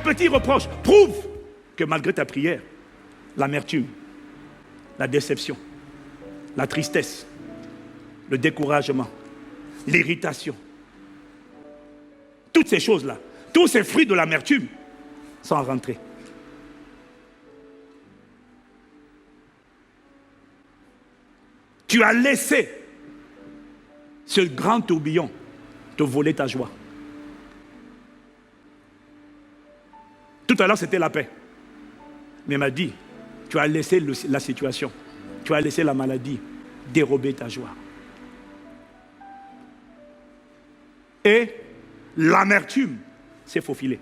petit reproche prouve que malgré ta prière, l'amertume, la déception, la tristesse, le découragement, l'irritation, toutes ces choses-là, tous ces fruits de l'amertume sont rentrés. Tu as laissé ce grand tourbillon te voler ta joie. Tout à l'heure, c'était la paix. Mais il m'a dit, tu as laissé la situation, tu as laissé la maladie dérober ta joie. Et l'amertume s'est faufilée.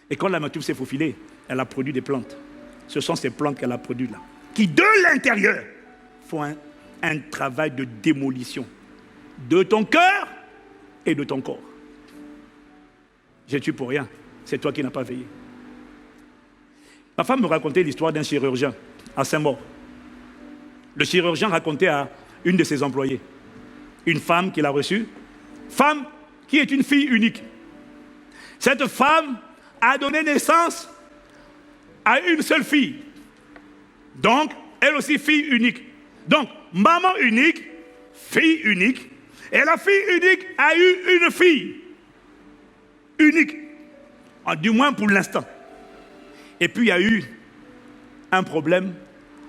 Et quand l'amertume s'est faufilée, elle a produit des plantes. Ce sont ces plantes qu'elle a produites là, qui de l'intérieur font un travail de démolition de ton cœur et de ton corps. J'ai tué pour rien, c'est toi qui n'as pas veillé. Ma femme me racontait l'histoire d'un chirurgien à Saint-Maur. Le chirurgien racontait à une de ses employées, une femme qu'il a reçue, femme qui est une fille unique. Cette femme a donné naissance à une seule fille. Donc, elle aussi fille unique. Donc, maman unique, fille unique, et la fille unique a eu une fille unique, du moins pour l'instant. Et puis il y a eu un problème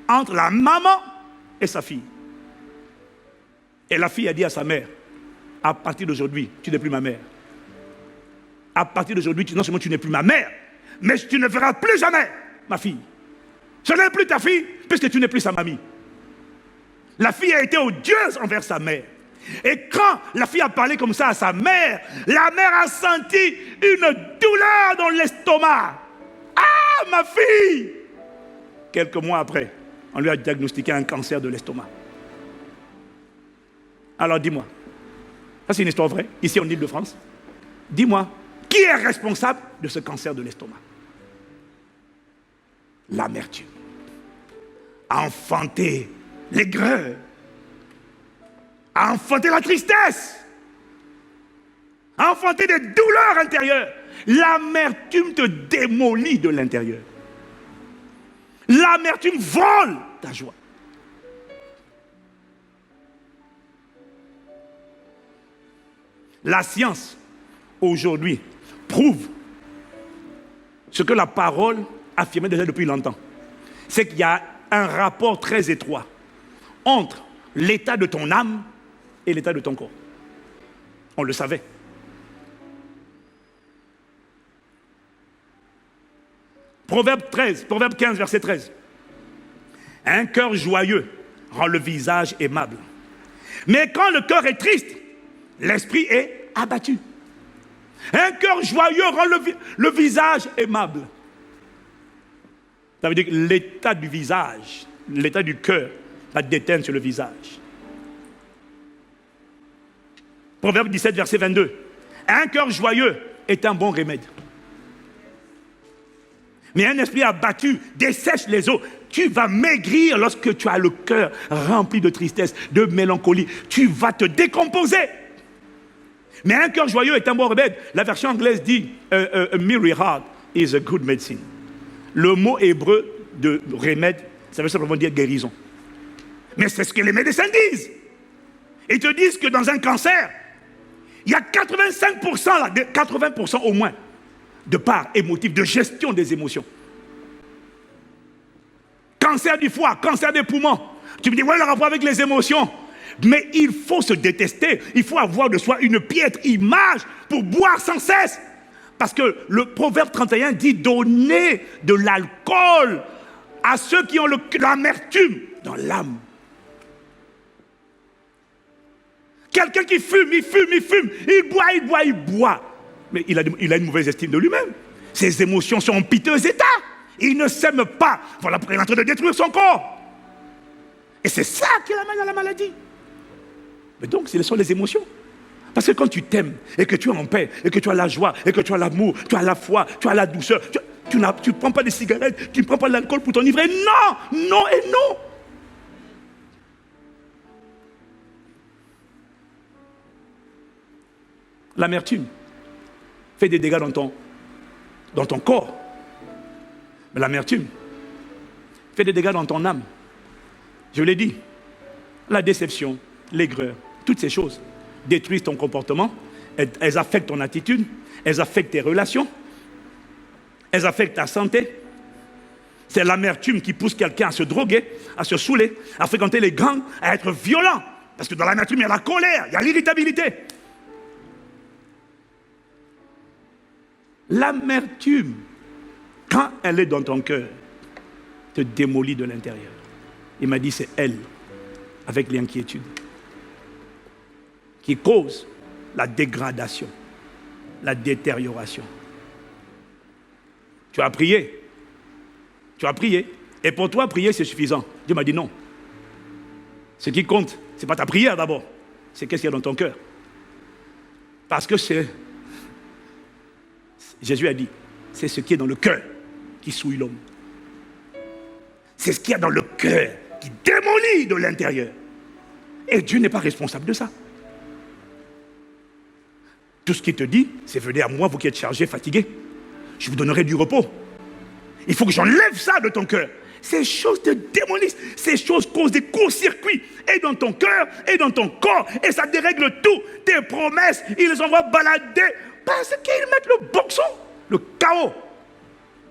entre la maman et sa fille. Et la fille a dit à sa mère, à partir d'aujourd'hui, tu n'es plus ma mère. À partir d'aujourd'hui, non seulement tu n'es plus ma mère, mais tu ne verras plus jamais ma fille. Je n'ai plus ta fille, puisque tu n'es plus sa mamie. La fille a été odieuse envers sa mère. Et quand la fille a parlé comme ça à sa mère, la mère a senti une douleur dans l'estomac. Ah, ma fille! Quelques mois après, on lui a diagnostiqué un cancer de l'estomac. Alors dis-moi, ça c'est une histoire vraie, ici en Île-de-France. Dis-moi, qui est responsable de ce cancer de l'estomac? L'amertume. Enfanter l'aigreur. Enfanter la tristesse. Enfanter des douleurs intérieures. L'amertume te démolit de l'intérieur. L'amertume vole ta joie. La science, aujourd'hui, prouve ce que la parole affirmait déjà depuis longtemps. C'est qu'il y a un rapport très étroit entre l'état de ton âme et l'état de ton corps. On le savait. Proverbe 15, verset 13. Un cœur joyeux rend le visage aimable. Mais quand le cœur est triste, l'esprit est abattu. Un cœur joyeux rend le visage aimable. Ça veut dire que l'état du visage, l'état du cœur, va déteindre sur le visage. Proverbe 17, verset 22. Un cœur joyeux est un bon remède. Mais un esprit abattu dessèche les os. Tu vas maigrir lorsque tu as le cœur rempli de tristesse, de mélancolie. Tu vas te décomposer. Mais un cœur joyeux est un bon remède. La version anglaise dit a merry heart is a good medicine. Le mot hébreu de remède, ça veut simplement dire guérison. Mais c'est ce que les médecins disent. Ils te disent que dans un cancer, il y a 80% au moins de part émotive, de gestion des émotions. Cancer du foie, cancer des poumons. Tu me dis, ouais, le rapport avec les émotions. Mais il faut se détester. Il faut avoir de soi une piètre image pour boire sans cesse. Parce que le Proverbe 31 dit, donnez de l'alcool à ceux qui ont l'amertume dans l'âme. Quelqu'un qui fume, il boit. Mais il a une mauvaise estime de lui-même. Ses émotions sont en piteux état. Il ne s'aime pas. Voilà pourquoi il est en train de détruire son corps. Et c'est ça qui l'amène à la maladie. Mais donc, ce sont les émotions. Parce que quand tu t'aimes, et que tu es en paix, et que tu as la joie, et que tu as l'amour, tu as la foi, tu as la douceur, tu ne prends pas de cigarettes, tu ne prends pas de l'alcool pour t'enivrer. Non, non et non. L'amertume fait des dégâts dans dans ton corps. Mais l'amertume fait des dégâts dans ton âme. Je l'ai dit, la déception, l'aigreur, toutes ces choses détruisent ton comportement, elles affectent ton attitude, elles affectent tes relations, elles affectent ta santé. C'est l'amertume qui pousse quelqu'un à se droguer, à se saouler, à fréquenter les gangs, à être violent. Parce que dans l'amertume, il y a la colère, il y a l'irritabilité. L'amertume, quand elle est dans ton cœur, te démolit de l'intérieur. Il m'a dit, c'est elle, avec l'inquiétude, qui cause la dégradation, la détérioration. Tu as prié. Tu as prié. Et pour toi, prier, c'est suffisant. Dieu m'a dit non. Ce qui compte, ce n'est pas ta prière d'abord. C'est qu'est-ce qu'il y a dans ton cœur. Parce que c'est... Jésus a dit, c'est ce qui est dans le cœur qui souille l'homme. C'est ce qu'il y a dans le cœur qui démolit de l'intérieur. Et Dieu n'est pas responsable de ça. Tout ce qu'il te dit, c'est venez à moi, vous qui êtes chargés, fatigués. Je vous donnerai du repos. Il faut que j'enlève ça de ton cœur. Ces choses te démolissent. Ces choses causent des courts-circuits. Et dans ton cœur, et dans ton corps. Et ça dérègle tout. Tes promesses, ils les envoient balader. Parce qu'ils mettent le boxon, le chaos.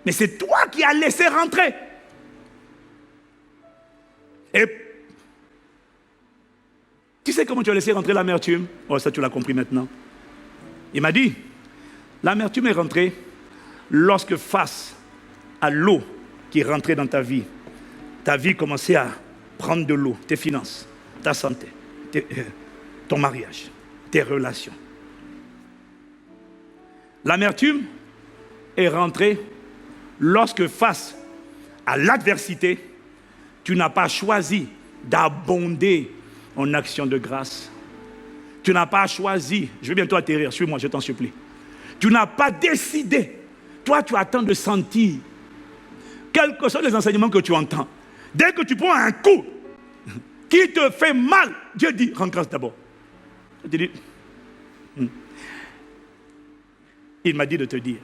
Mais c'est toi qui as laissé rentrer. Et tu sais comment tu as laissé rentrer l'amertume? Oh, ça tu l'as compris maintenant. Il m'a dit, l'amertume est rentrée lorsque face à l'eau qui rentrait dans ta vie commençait à prendre de l'eau, tes finances, ta santé, ton mariage, tes relations. L'amertume est rentrée lorsque face à l'adversité, tu n'as pas choisi d'abonder en action de grâce. Tu n'as pas choisi, je veux bientôt atterrir, suis-moi, je t'en supplie. Tu n'as pas décidé. Toi, tu attends de sentir. Quels que soient les enseignements que tu entends, dès que tu prends un coup qui te fait mal, Dieu dit, rends grâce d'abord. Je te dis, il m'a dit de te dire,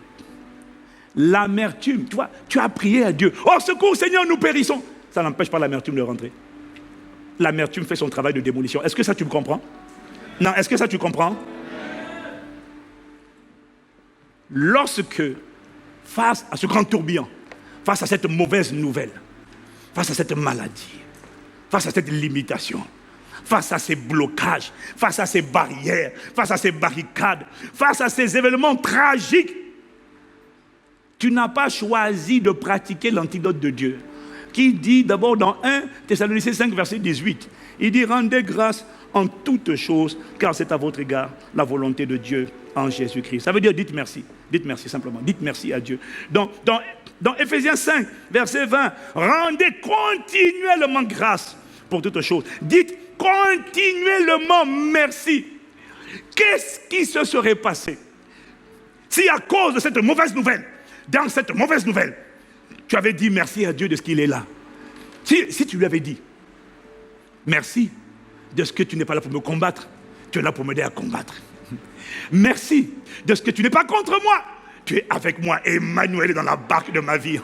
l'amertume, toi, tu as prié à Dieu. Oh, secours, Seigneur, nous périssons. Ça n'empêche pas l'amertume de rentrer. L'amertume fait son travail de démolition. Est-ce que ça, tu me comprends? Non, est-ce que ça, tu comprends? Lorsque, face à ce grand tourbillon, face à cette mauvaise nouvelle, face à cette maladie, face à cette limitation, face à ces blocages, face à ces barrières, face à ces barricades, face à ces événements tragiques, tu n'as pas choisi de pratiquer l'antidote de Dieu, qui dit d'abord dans 1 Thessaloniciens 5, verset 18, il dit « Rendez grâce en toutes choses, car c'est à votre égard la volonté de Dieu en Jésus-Christ. » Ça veut dire dites merci simplement, dites merci à Dieu. Dans Éphésiens 5, verset 20, rendez continuellement grâce pour toutes choses. Dites continuellement merci. Qu'est-ce qui se serait passé si à cause de cette mauvaise nouvelle, dans cette mauvaise nouvelle, tu avais dit merci à Dieu de ce qu'il est là? Si tu lui avais dit merci de ce que tu n'es pas là pour me combattre, tu es là pour m'aider à combattre. Merci de ce que tu n'es pas contre moi, tu es avec moi. Emmanuel est dans la barque de ma vie.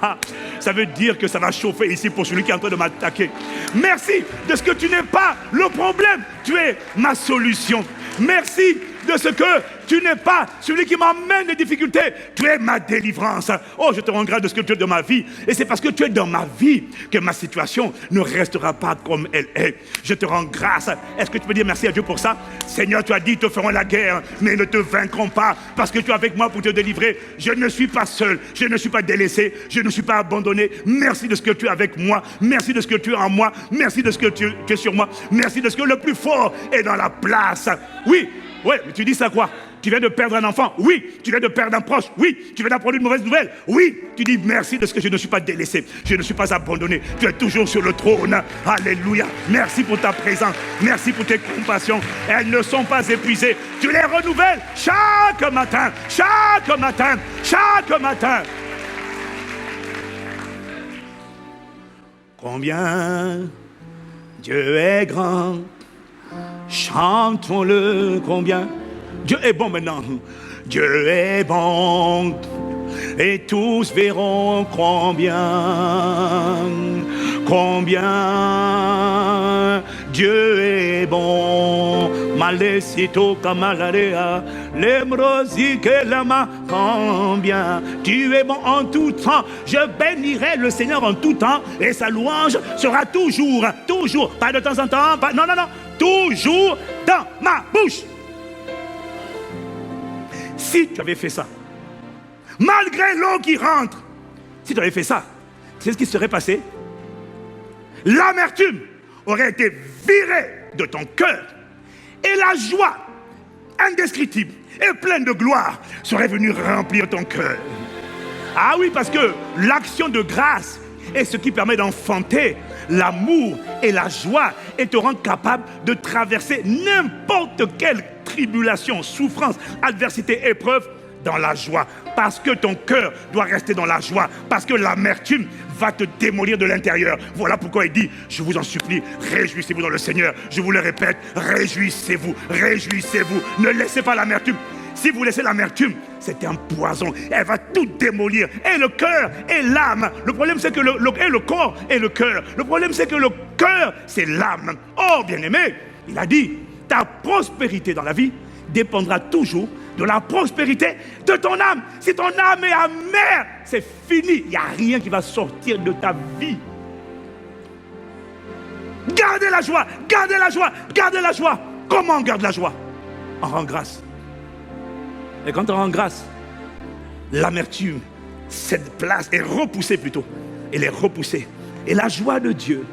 Ça veut dire que ça va chauffer ici pour celui qui est en train de m'attaquer. Merci de ce que tu n'es pas le problème, tu es ma solution. Merci de ce que tu n'es pas celui qui m'amène des difficultés, tu es ma délivrance. Oh, je te rends grâce de ce que tu es dans ma vie. Et c'est parce que tu es dans ma vie que ma situation ne restera pas comme elle est. Je te rends grâce. Est-ce que tu peux dire merci à Dieu pour ça? Seigneur, tu as dit, ils te feront la guerre, mais ils ne te vaincront pas, parce que tu es avec moi pour te délivrer. Je ne suis pas seul, je ne suis pas délaissé, je ne suis pas abandonné. Merci de ce que tu es avec moi. Merci de ce que tu es en moi. Merci de ce que tu es sur moi. Merci de ce que le plus fort est dans la place. Oui, mais tu dis ça quoi? Tu viens de perdre un enfant? Oui. Tu viens de perdre un proche? Oui. Tu viens d'apprendre une mauvaise nouvelle? Oui. Tu dis merci de ce que je ne suis pas délaissé. Je ne suis pas abandonné. Tu es toujours sur le trône. Alléluia. Merci pour ta présence. Merci pour tes compassions. Elles ne sont pas épuisées. Tu les renouvelles chaque matin. Chaque matin. Chaque matin. Combien Dieu est grand. Chantons-le combien. Dieu est bon maintenant. Dieu est bon. et tous verront combien Dieu est bon. Malecito camalarea, l'emrosi que lama, combien tu es bon en tout temps. Je bénirai le Seigneur en tout temps et sa louange sera toujours, pas de temps en temps, non, toujours dans ma bouche. Si tu avais fait ça, malgré l'eau qui rentre, si tu avais fait ça, c'est ce qui serait passé. L'amertume aurait été virée de ton cœur et la joie indescriptible et pleine de gloire serait venue remplir ton cœur. Ah oui, parce que l'action de grâce est ce qui permet d'enfanter l'amour et la joie et te rendre capable de traverser n'importe quelle tribulation, souffrance, adversité, épreuve dans la joie. Parce que ton cœur doit rester dans la joie. Parce que l'amertume va te démolir de l'intérieur. Voilà pourquoi il dit, je vous en supplie, réjouissez-vous dans le Seigneur. Je vous le répète, réjouissez-vous, réjouissez-vous. Ne laissez pas l'amertume. Si vous laissez l'amertume, c'est un poison. Elle va tout démolir. Et le cœur et l'âme. Le problème, c'est que le corps et le cœur. Le problème, c'est que le cœur, c'est l'âme. Oh, bien-aimé, il a dit, ta prospérité dans la vie dépendra toujours de la prospérité de ton âme. Si ton âme est amère, c'est fini. Il n'y a rien qui va sortir de ta vie. Gardez la joie, gardez la joie, gardez la joie. Comment on garde la joie? On rend grâce. Et quand on rend grâce, l'amertume, cette place est repoussée plutôt. Elle est repoussée. Et la joie de Dieu,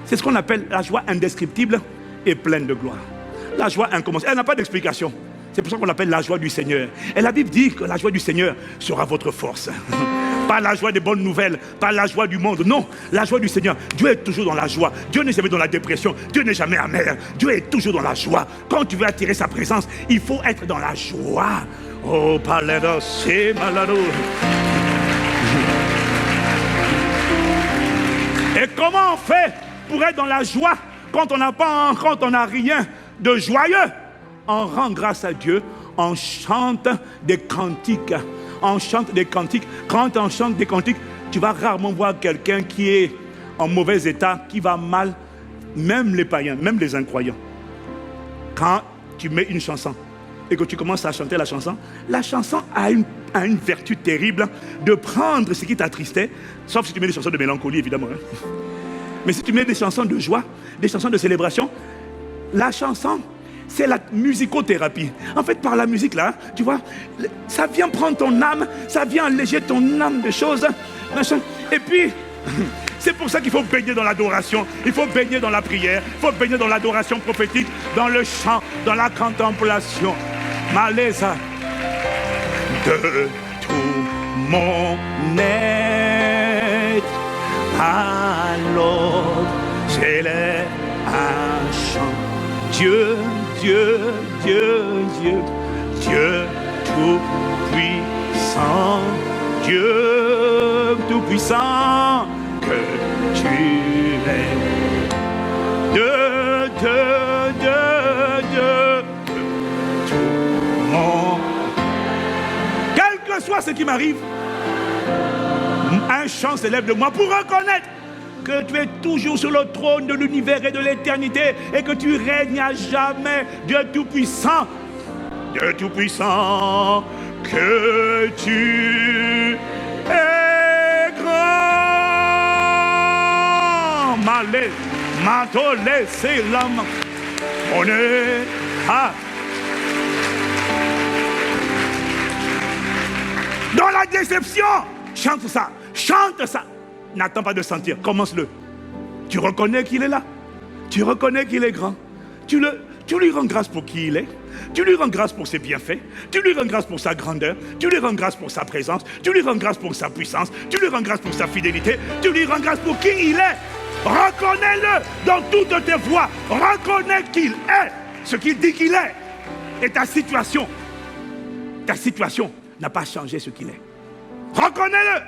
c'est ce qu'on appelle la joie indescriptible et pleine de gloire. La joie incommensurable. Elle n'a pas d'explication. C'est pour ça qu'on l'appelle la joie du Seigneur. Et la Bible dit que la joie du Seigneur sera votre force. Pas la joie des bonnes nouvelles, pas la joie du monde. Non, la joie du Seigneur. Dieu est toujours dans la joie. Dieu n'est jamais dans la dépression. Dieu n'est jamais amer. Dieu est toujours dans la joie. Quand tu veux attirer sa présence, il faut être dans la joie. Oh, palero, c'est malado. Et comment on fait pour être dans la joie quand on n'a rien de joyeux? On rend grâce à Dieu, on chante des cantiques. On chante des cantiques. Quand on chante des cantiques, tu vas rarement voir quelqu'un qui est en mauvais état, qui va mal, même les païens, même les incroyants. Quand tu mets une chanson et que tu commences à chanter la chanson a une vertu terrible de prendre ce qui t'attristait, sauf si tu mets des chansons de mélancolie, évidemment. Mais si tu mets des chansons de joie, des chansons de célébration, la chanson, c'est la musicothérapie. En fait, par la musique, là, tu vois, ça vient prendre ton âme, ça vient alléger ton âme de choses. Machin. Et puis, c'est pour ça qu'il faut baigner dans l'adoration, il faut baigner dans la prière, il faut baigner dans l'adoration prophétique, dans le chant, dans la contemplation. Malaisa de tout mon être, alors j'élève un chant. Dieu, Dieu, Dieu, Dieu, Dieu tout-puissant, Dieu tout-puissant, que tu es. Quel que soit ce qui m'arrive, un chant s'élève de moi pour reconnaître que tu es toujours sur le trône de l'univers et de l'éternité et que tu règnes à jamais, Dieu tout-puissant. Dieu tout-puissant, que tu es grand. Malé, matolé, c'est l'âme. On est à. Dans la déception, chante ça, chante ça. N'attends pas de sentir, commence-le. Tu reconnais qu'il est là. Tu reconnais qu'il est grand. Tu lui rends grâce pour qui il est. Tu lui rends grâce pour ses bienfaits. Tu lui rends grâce pour sa grandeur. Tu lui rends grâce pour sa présence. Tu lui rends grâce pour sa puissance. Tu lui rends grâce pour sa fidélité. Tu lui rends grâce pour qui il est. Reconnais-le dans toutes tes voies. Reconnais qu'il est ce qu'il dit qu'il est. Et ta situation n'a pas changé ce qu'il est. Reconnais-le.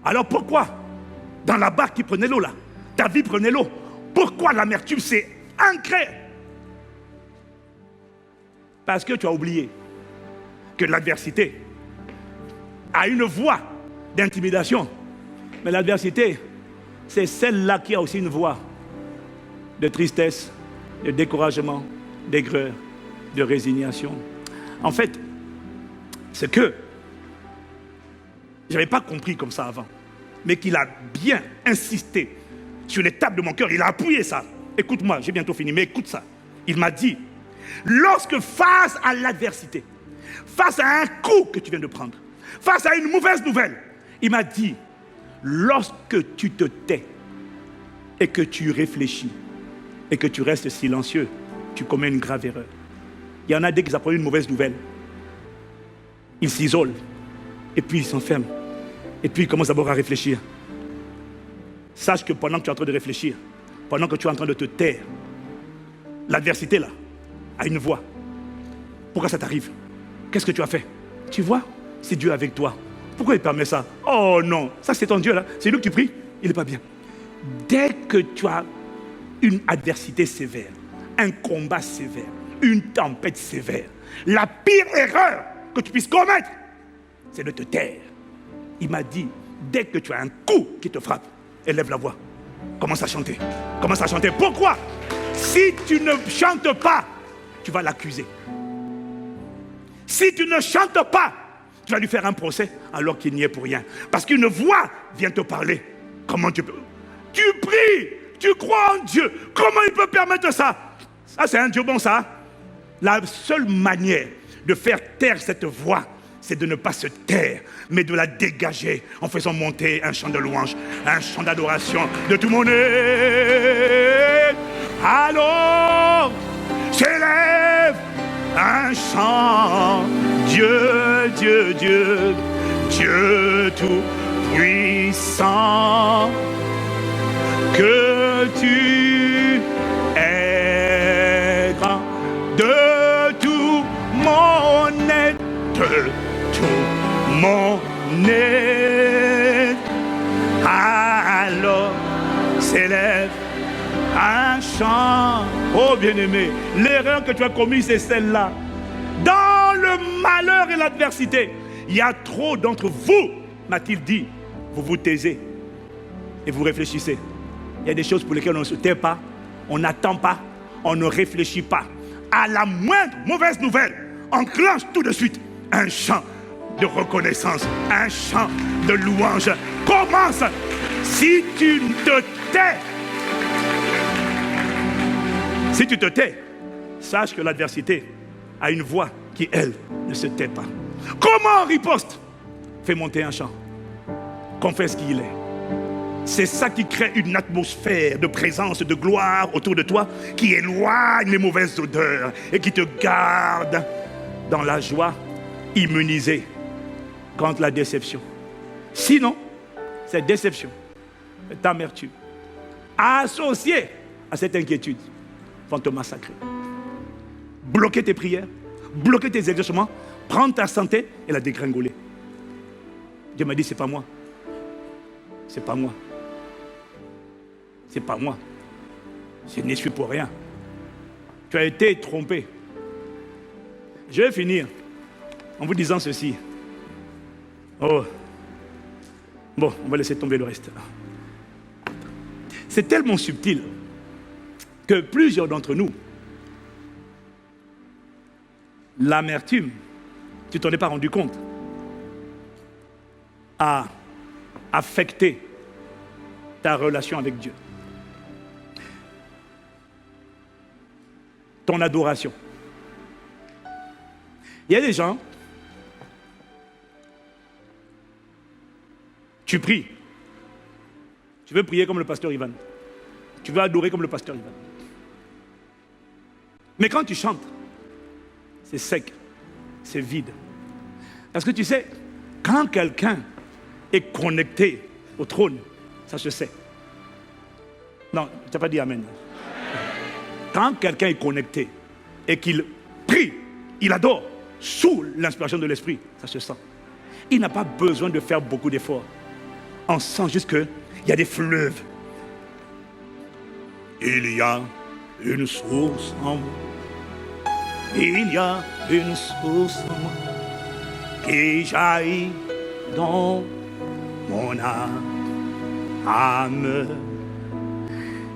Alors pourquoi, dans la barque qui prenait l'eau là, ta vie prenait l'eau, pourquoi l'amertume s'est ancrée? Parce que tu as oublié que l'adversité a une voix d'intimidation. Mais l'adversité, c'est celle-là qui a aussi une voix de tristesse, de découragement, d'aigreur, de résignation. En fait, c'est que je n'avais pas compris comme ça avant, mais qu'il a bien insisté sur les tables de mon cœur. Il a appuyé ça. Écoute-moi, j'ai bientôt fini, mais écoute ça. Il m'a dit, lorsque face à l'adversité, face à un coup que tu viens de prendre, face à une mauvaise nouvelle, il m'a dit, lorsque tu te tais et que tu réfléchis et que tu restes silencieux, tu commets une grave erreur. Il y en a dès qu'ils apprennent une mauvaise nouvelle, ils s'isolent et puis ils s'enferment et puis ils commencent d'abord à réfléchir. Sache que pendant que tu es en train de réfléchir, pendant que tu es en train de te taire, l'adversité là a une voix. Pourquoi ça t'arrive? Qu'est-ce que tu as fait? Tu vois, c'est Dieu avec toi. Pourquoi il permet ça? Oh non, ça c'est ton Dieu là. C'est lui que tu pries, il n'est pas bien. Dès que tu as une adversité sévère, un combat sévère, une tempête sévère, la pire erreur que tu puisses commettre, c'est de te taire. Il m'a dit, dès que tu as un coup qui te frappe, élève la voix. Commence à chanter. Commence à chanter. Pourquoi? Si tu ne chantes pas, tu vas l'accuser. Si tu ne chantes pas, tu vas lui faire un procès alors qu'il n'y est pour rien. Parce qu'une voix vient te parler. Comment tu peux? Tu pries, tu crois en Dieu. Comment il peut permettre ça? Ça, c'est un Dieu bon, ça. La seule manière de faire taire cette voix, c'est de ne pas se taire, mais de la dégager en faisant monter un chant de louange, un chant d'adoration de tout mon être. Alors, j'élève un chant, Dieu, Dieu, Dieu, Dieu tout puissant, que tu es grand de tout mon être. Tout mon être, alors s'élève un chant. Oh bien-aimé, l'erreur que tu as commise, c'est celle-là. Dans le malheur et l'adversité, il y a trop d'entre vous, m'a-t-il dit, vous vous taisez et vous réfléchissez. Il y a des choses pour lesquelles on ne se tait pas, on n'attend pas, on ne réfléchit pas. À la moindre mauvaise nouvelle, on clenche tout de suite un chant de reconnaissance, un chant de louange. Commence. Si tu te tais, si tu te tais, sache que l'adversité a une voix qui, elle, ne se tait pas. Comment on riposte? Fais monter un chant. Confesse qui il est. C'est ça qui crée une atmosphère de présence, de gloire autour de toi, qui éloigne les mauvaises odeurs et qui te garde dans la joie, immunisé contre la déception. Sinon, cette déception, cette amertume, associée à cette inquiétude, vont te massacrer. Bloquer tes prières, bloquer tes exercements, prendre ta santé et la dégringoler. Dieu m'a dit, c'est pas moi. C'est pas moi. C'est pas moi. Je n'y suis pour rien. Tu as été trompé. Je vais finir en vous disant ceci. Oh. Bon, on va laisser tomber le reste. C'est tellement subtil que plusieurs d'entre nous, l'amertume, tu t'en es pas rendu compte, a affecté ta relation avec Dieu. Ton adoration. Il y a des gens, tu pries, tu veux prier comme le pasteur Ivan, tu veux adorer comme le pasteur Ivan. Mais quand tu chantes, c'est sec, c'est vide. Parce que tu sais, quand quelqu'un est connecté au trône, ça se sait. Non, tu n'as pas dit amen. Quand quelqu'un est connecté et qu'il prie, il adore, sous l'inspiration de l'esprit, ça se sent. Il n'a pas besoin de faire beaucoup d'efforts. On sent juste qu'il y a des fleuves. Il y a une source en moi. Il y a une source en moi qui jaillit dans mon âme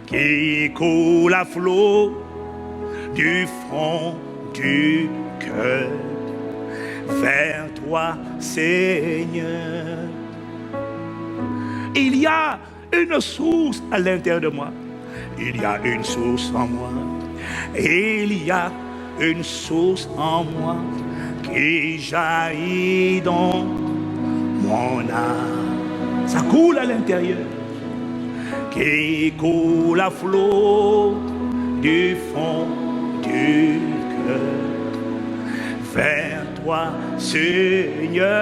qui coule à flot du fond du cœur vers toi, Seigneur. Il y a une source à l'intérieur de moi. Il y a une source en moi. Il y a une source en moi qui jaillit dans mon âme. Ça coule à l'intérieur. Qui coule à flot du fond du cœur vers toi, Seigneur.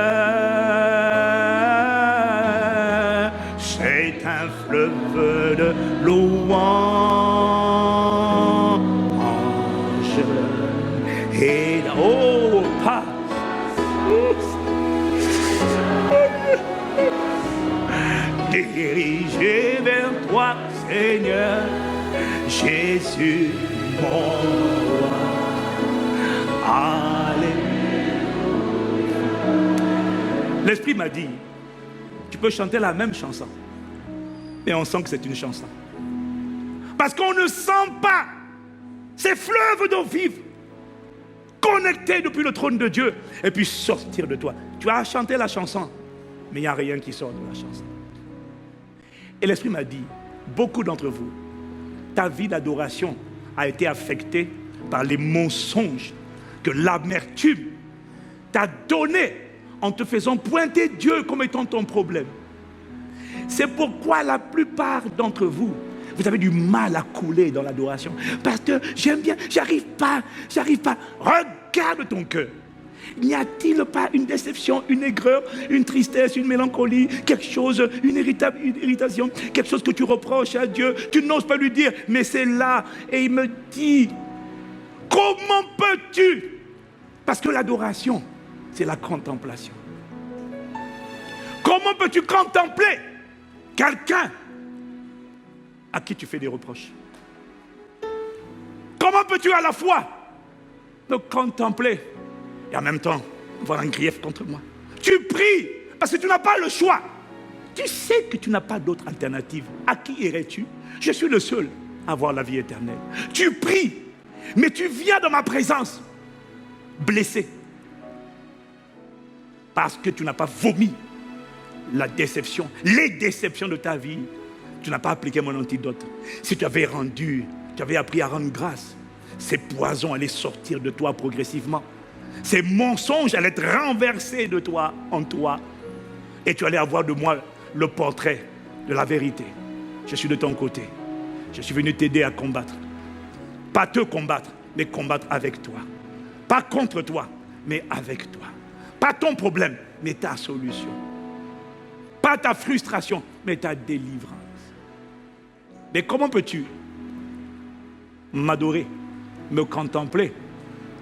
C'est un fleuve de louange et oh, pas dirigé vers toi, Seigneur, Jésus, mon roi. Alléluia. L'Esprit m'a dit, tu peux chanter la même chanson, mais on sent que c'est une chanson. Parce qu'on ne sent pas ces fleuves d'eau vive connectés depuis le trône de Dieu et puis sortir de toi. Tu as chanté la chanson, mais il n'y a rien qui sort de la chanson. Et l'Esprit m'a dit, beaucoup d'entre vous, ta vie d'adoration a été affectée par les mensonges que l'amertume t'a donné en te faisant pointer Dieu comme étant ton problème. C'est pourquoi la plupart d'entre vous, vous avez du mal à couler dans l'adoration. Pasteur, j'aime bien, j'arrive pas. Regarde ton cœur. N'y a-t-il pas une déception, une aigreur, une tristesse, une mélancolie, quelque chose, une irritation, quelque chose que tu reproches à Dieu, tu n'oses pas lui dire, mais c'est là. Et il me dit, comment peux-tu? Parce que l'adoration, c'est la contemplation. Comment peux-tu contempler quelqu'un à qui tu fais des reproches? Comment peux-tu à la fois me contempler et en même temps avoir un grief contre moi? Tu pries parce que tu n'as pas le choix. Tu sais que tu n'as pas d'autre alternative. À qui irais-tu? Je suis le seul à avoir la vie éternelle. Tu pries, mais tu viens dans ma présence blessé parce que tu n'as pas vomi la déception, les déceptions de ta vie. Tu n'as pas appliqué mon antidote. Si tu avais appris à rendre grâce, ces poisons allaient sortir de toi progressivement. Ces mensonges allaient être renversés de toi en toi. Et tu allais avoir de moi le portrait de la vérité. Je suis de ton côté. Je suis venu t'aider à combattre. Pas te combattre, mais combattre avec toi. Pas contre toi, mais avec toi. Pas ton problème, mais ta solution. Pas ta frustration, mais ta délivrance. Mais comment peux-tu m'adorer, me contempler,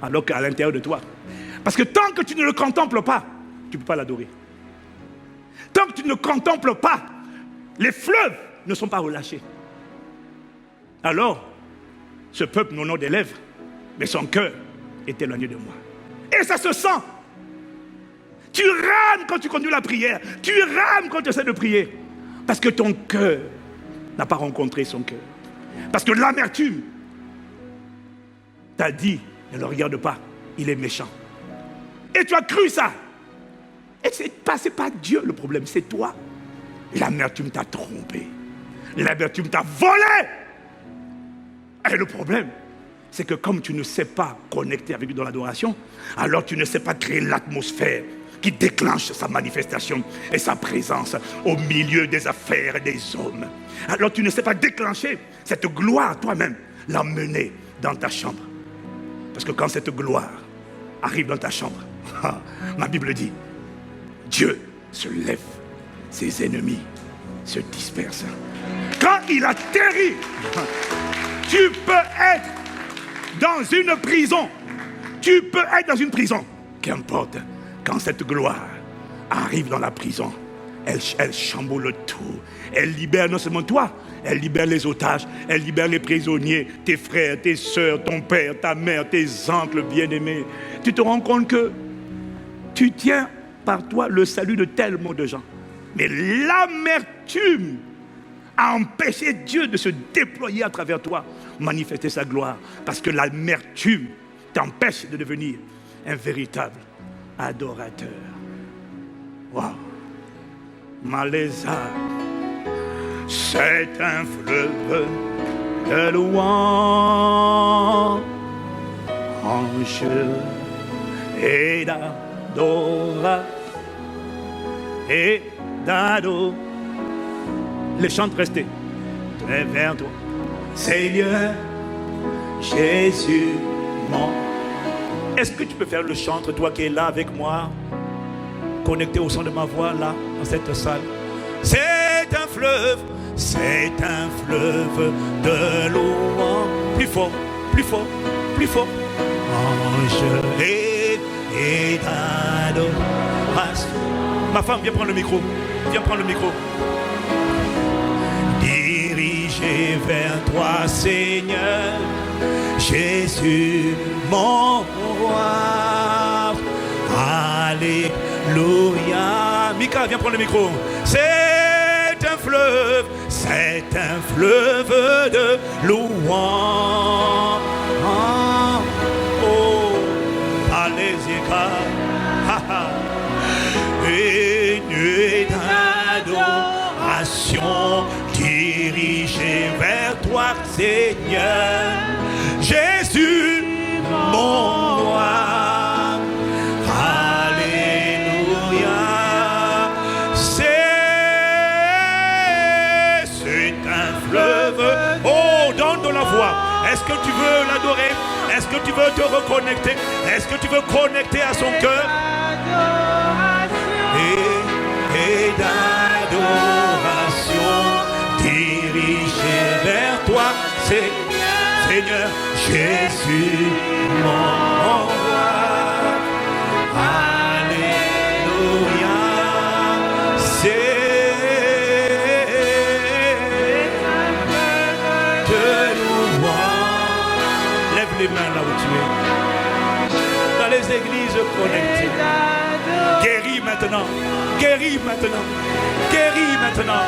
alors qu'à l'intérieur de toi? Parce que tant que tu ne le contemples pas, tu ne peux pas l'adorer. Tant que tu ne le contemples pas, les fleuves ne sont pas relâchés. Alors, ce peuple m'honore des lèvres, mais son cœur est éloigné de moi. Et ça se sent. Tu rames quand tu conduis la prière. Tu rames quand tu essaies de prier. Parce que ton cœur n'a pas rencontré son cœur. Parce que l'amertume t'a dit, ne le regarde pas, il est méchant. Et tu as cru ça. Et c'est pas Dieu le problème, c'est toi. L'amertume t'a trompé. L'amertume t'a volé. Et le problème, c'est que comme tu ne sais pas connecter avec lui dans l'adoration, alors tu ne sais pas créer l'atmosphère qui déclenche sa manifestation et sa présence au milieu des affaires et des hommes. Alors tu ne sais pas déclencher cette gloire toi-même, l'emmener dans ta chambre. Parce que quand cette gloire arrive dans ta chambre, ma Bible dit, Dieu se lève, ses ennemis se dispersent. Quand il atterrit, tu peux être dans une prison. Tu peux être dans une prison. Qu'importe, quand cette gloire arrive dans la prison, elle chamboule tout. Elle libère non seulement toi, elle libère les otages, elle libère les prisonniers, tes frères, tes soeurs, ton père, ta mère, tes oncles bien-aimés. Tu te rends compte que tu tiens par toi le salut de tellement de gens. Mais l'amertume a empêché Dieu de se déployer à travers toi, manifester sa gloire. Parce que l'amertume t'empêche de devenir un véritable adorateur. Waouh! Malésa, c'est un fleuve de louange et d'adoration et d'ado. Les chants restés. Très vers toi, Seigneur Jésus, mon. Est-ce que tu peux faire le chantre, toi qui es là avec moi, connecté au son de ma voix, là, dans cette salle? C'est un fleuve de louange. Plus fort, plus fort, plus fort. Ange et d'adoration. Ma femme, viens prendre le micro. Viens prendre le micro. Dirigé vers toi, Seigneur Jésus, mon roi. Alléluia. Mika, viens prendre le micro. C'est un fleuve de louange. Oh, Alézika. Et d'adoration dirigée vers toi, Seigneur Jésus, mon roi. Alléluia. C'est un fleuve. Oh, donne de la voix. Est-ce que tu veux l'adorer? Est-ce que tu veux te reconnecter? Est-ce que tu veux connecter à son cœur? Et d'adoration dirigée vers toi, Seigneur Jésus, mon roi. Alléluia. C'est de louange. Lève les mains là où tu es. Dans les églises connectées. Guéris maintenant. Guéris maintenant. Guéris maintenant.